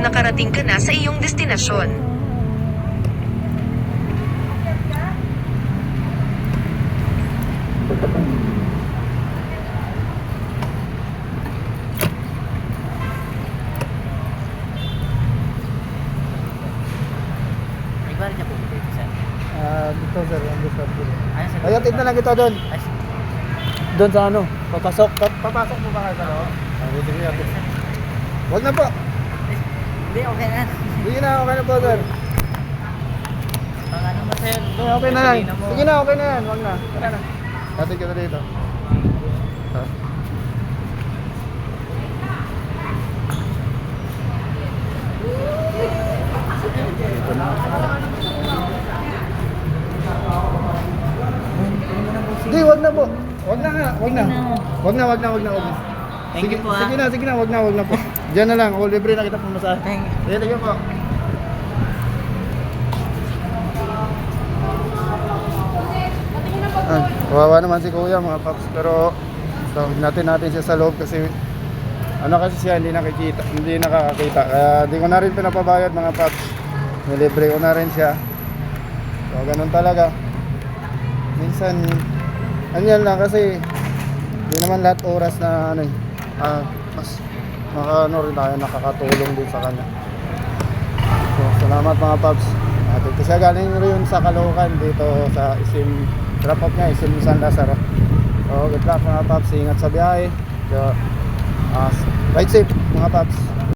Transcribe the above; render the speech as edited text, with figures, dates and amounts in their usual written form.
nakarating ka na sa iyong destinasyon. Iba rin niya po dito, sir. Dito sir, ang gusto ko. Ayun, sir. Ayun, tignan lang kita doon. Ay, Doon sa ano, papasok. Papasok mo ba kayo sa loob? Sige, sige. Huwag na po. Hindi, okay na. Sige na, okay na po sir. Pang ano mo, sir? Okay, okay na lang. Gasolina mo. Sige na, okay na yan. Huwag na. Tara na. Hatid ka na dito. Ah. Dito na. Hindi, wag na po. Wag na nga, wag na. Wag na, wag na, wag na, wag na. Thank you po, ah. Sige na, wag na po. Diyan na lang, o libre na kita pumasahe. Thank you. Sige, sige po. Kawawa naman si kuya mga paps, pero tawag natin siya sa loob kasi ano kasi siya hindi nakakakita, kaya di ko na rin pinapabayad mga paps, nilibre ko na rin siya. So ganun talaga minsan, anyan lang kasi di naman lahat oras na ano mas ano rin tayo nakakatulong din sa kanya. So salamat mga paps. Kasi galing rin sa Caloocan dito sa Isim, drop off niya Isim San Lazaro. So good luck mga paps, ingat sa biyahe. So, ride safe mga paps.